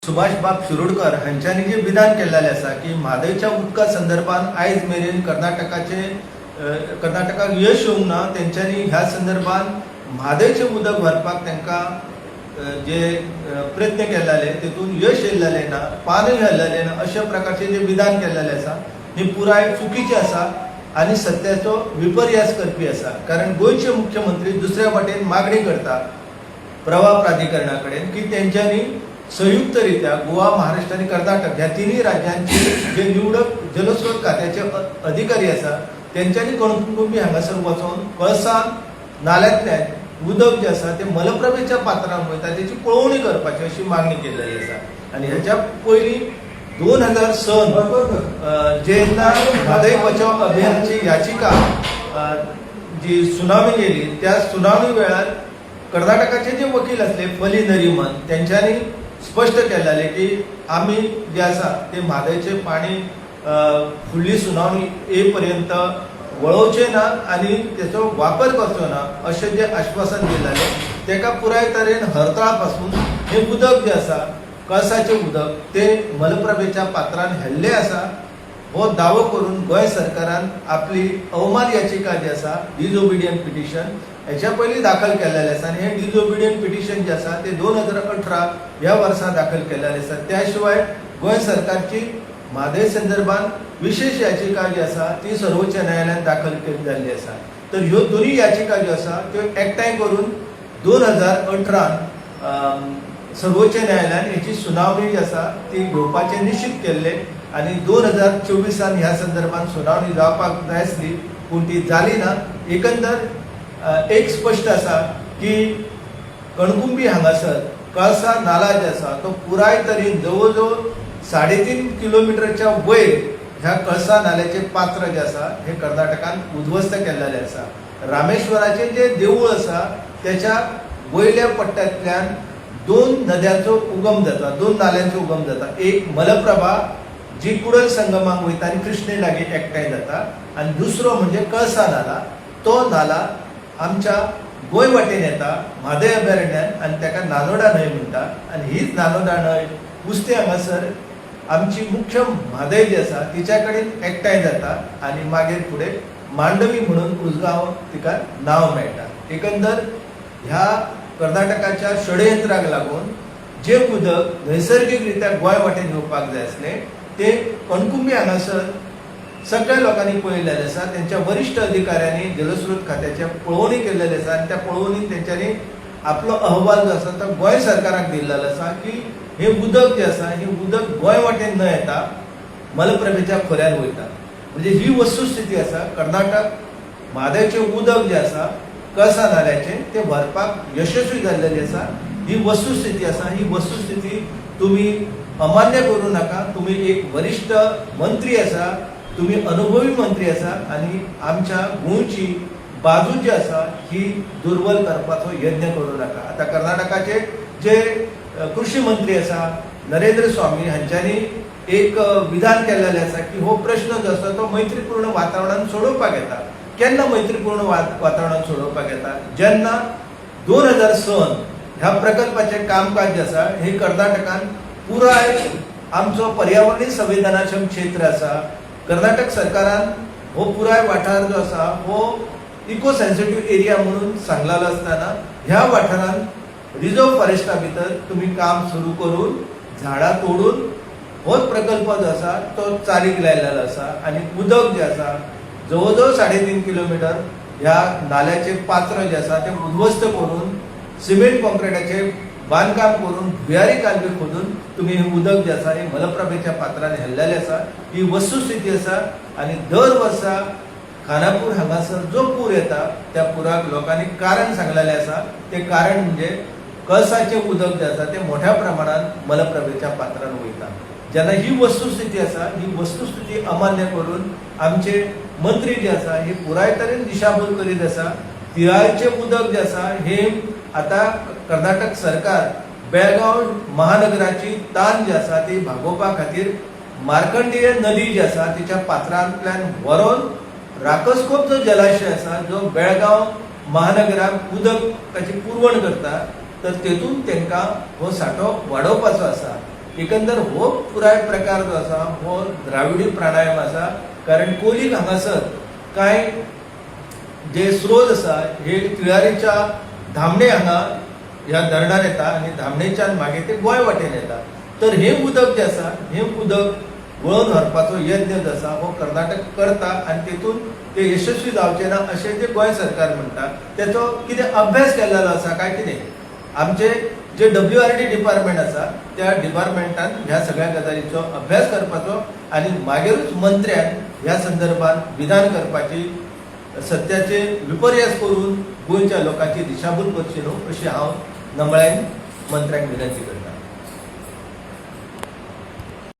सुभाष बाब शिरोडकर हांच्यांनी जे विधान केल्लेलें आसा की म्हादयच्या उदका संदर्भात आयज मेरेन कर्नाटकाक यश येवंक ना, तेंच्यांनी ह्या संदर्भात म्हादयचें उदक व्हरपाक तांकां जे प्रयत्न केल्ले तेतून यश येयल्लें ना, पानय हल्लेलें ना, अशा प्रकारचे जे विधान केल्लेलें आसा हे पुराय चुकीचें आसा आनी सत्याचो विपर्यास करपी आसा. कारण गोंयचे मुख्यमंत्री दुसऱ्या वाटेन मागणी करता प्रवाह प्राधिकरणा कडेन की तेंच्यांनी संयुक्तरित्या गोवा, महाराष्ट्र आणि कर्नाटक ह्या तिन्ही राज्यांचे जे निवडक जलस्रोत खात्याचे अधिकारी आसा तेंच्यांनी कणकुंबी हांगासर वचून कळसा नाल्यांतल्यान उदक जे आसा ते मलप्रभेच्या पात्रांत वयता तेची पळोवणी करपाची अशी मागणी केल्ली आसा. आनी हेच्या पयलीं 2000 जेन्ना म्हादय बचाव अभियानाची याचिका जी सुनावणी गेली त्या सुनावणी वेळार कर्नाटकाचे जे वकील असले फली नरीमन तेंच्यांनी स्पष्ट केल्लें की आमी जे आसा ते म्हादयचे पाणी फुडली सुनावणी ये पर्यंत वळोवचें ना आनी तेचो वापर करचो ना अशें जे आश्वासन दिल्लें तेका पुराय तरेन हरतळा पासून हे उदक जे आसा कळसाचें उदक ते मलप्रभेच्या पात्रान हेल्लें आसा हो दावो करून गोंय सरकारान आपली अवमान याचिका जी आसा डिसओबिडियंट पिटिशन हेच्या पयलीं दाखल केल्लेलें आसा आनी हें डिसओबिडियंट पिटिशन जें आसा तें 2018 ह्या वर्सा दाखल केल्लेलें आसा. त्या शिवाय गोंय सरकारची म्हादय संदर्भात विशेष याचिका जी आसा ती सर्वोच्च न्यायालयान दाखल केली जाल्ली आसा. तर ह्यो दोनूय याचिका ज्यो आसा त्यो एकठांय करून 2018 सर्वोच्च न्यायालयान हेची सुनावणी जी आसा ती घेवपाचें निश्चित केल्लें आनी 2024 ह्या संदर्भात सुनावणी जावपाक जाय आसली पूण ती जाली ना. एकंदर एक स्पश्ट आसा की कणकुंबी हांगासर कळसा नाला जे आसा तो पुराय तरेन जवळ जवळ 3.5 किलोमिटरच्या वयर ह्या कळसा नाल्याचे पात्र जे आसा हे कर्नाटकान उद्ध्वस्त केल्लेलें आसा. रामेश्वराचें जे देवूळ आसा त्याच्या वयल्या पट्ट्यांतल्यान 2 नद्यांचो उगम जाता, 2 नाल्यांचो उगम जाता. एक मलप्रभा जी कुडल संगमाक वयता आनी कृष्णे लागीं एकठांय जाता आनी दुसरो म्हणजे कळसा नाला. तो नाला आमच्या गोंय वाटेन येता म्हादय अभयारण्यान आनी ताका नानोडा न्हंय म्हणटात आनी हीच नानोडा न्हंय कुस्ते हांगासर आमची मुख्य म्हादय जी आसा तिच्या कडेन एकठांय जाता आनी मागीर फुडें मांडवी म्हणून उजगांव तिका नांव मेळटा. एकंदर ह्या कर्नाटकाच्या षडयंत्राक लागून जे उदक नैसर्गिकरित्या गोंय वाटेन येवपाक जाय आसलें ते कणकुंबी हांगासर सगळ्या लोकांनी पळयलेलें आसा. त्यांच्या वरिष्ठ अधिकाऱ्यांनी जलस्रोत खात्याचे पळोवणी केल्लेली आसा आनी त्या पळोवणीन तेंच्यांनी आपलो अहवाल जो आसा तो गोंय सरकाराक दिल्लेलो आसा की हे उदक जे आसा हे उदक गोंय वाटेन न येता मलप्रभेच्या खोऱ्यान वयता. म्हणजे ही वस्तुस्थिती आसा. कर्नाटक म्हादयचें उदक जे आसा कळसा नाल्याचें ते व्हरपाक यशस्वी जाल्लेली आसा. ही वस्तुस्थिती आसा. ही वस्तुस्थिती तुमी अमान्य करूं नाका. तुमी एक वरिष्ठ मंत्री आसा, तुमी अनुभवी मंत्री आसा आनी आमच्या गोंयची बाजू जी आसा ही दुर्बल करपाचो यत्न करूं नाका. आता कर्नाटकाचे जे कृषी मंत्री आसा नरेंद्र स्वामी हांच्यांनी एक विधान केल्लेलें आसा की हो प्रश्न जो आसा तो मैत्रीपूर्ण वातावरणान सोडोवपाक येता. केन्ना मैत्रीपूर्ण वातावरणान सोडोवपाक येता? जेन्ना 2006 ह्या प्रकल्पाचें कामकाज जे आसा हे कर्नाटकान पुराय आमचो पर्यावरणीय संवेदनाक्षम क्षेत्र आसा. कर्नाटक सरकारान हो पुराय वाठार जो आसा हो इको सेन्सिटिव्ह एरिया म्हणून सांगलेलो आसतना ह्या वाठारान रिजर्व फॉरेस्टा भितर तुम्ही काम सुरू करून झाडां तोडून होच प्रकल्प जो आसा तो चालीक लायलेलो आसा आनी उदक जे आसा जवळ जवळ 3.5 किलोमीटर ह्या नाल्याचे पात्र जे आसा ते उद्ध्वस्त करून सिमेंट कॉन्क्रिटाचे बांदकाम करून भुयारी कालवे खोदून तुम्ही हे उदक जे आसा हे मलप्रभेच्या पात्रान हेल्लेलें आसा. ही वस्तुस्थिती आसा आनी दर वर्सा खानापूर हांगासर जो पूर येता त्या पुराक लोकांनी कारण सांगलेलें आसा. ते कारण म्हणजे कळसाचें उदक जे आसा ते मोठ्या प्रमाणात मलप्रभेच्या पात्रान वयता. जेन्ना ही वस्तुस्थिती आसा ही वस्तुस्थिती अमान्य करून आमचे मंत्री जे आसा हे पुराय तरेन दिशाभूल करीत आसा. तिळाचें उदक जे आसा हे आता कर्नाटक सरकार बेळगांव महानगराची तान जी आसा ती भागोवपा खातीर मार्कंडेय नदी जी आसा तिच्या पात्रांतल्यान व्हरून राकसकोप जो जलाशय आसा जो बेळगांव महानगराक उदक ताची पुरवण करता तर तेतून तांकां हो सांठो वाडोवपाचो आसा. एकंदर हो पुराय प्रकार जो आसा हो द्राविडी प्राणायाम आसा. कारण कोलीक हांगासर कांय जे स्रोत आसा हे तिळारीच्या धामणे हांगा ह्या धरणान येता आनी धामणेच्यान मागीर ते गोंय वाटेन येता. तर हे उदक जे आसा हे उदक वळोवन व्हरपाचो यत्न जो आसा हो कर्नाटक करता आनी तेतून ते यशस्वी जावचे ना अशें जे गोंय सरकार म्हणटा तेचो कितें अभ्यास केल्लो आसा काय कितें. आमचे जे WRD डिपार्टमेंट आसा त्या डिपार्टमेंटान ह्या सगळ्या गजालीचो अभ्यास करपाचो आनी मागीरूच मंत्र्यान ह्या संदर्भात विधान करपाची सत्याचे विपर्यास करून गोंयच्या लोकांची दिशाभूल करची न्हू अशी हांव नमळायन मंत्र्यांक विनंती करता.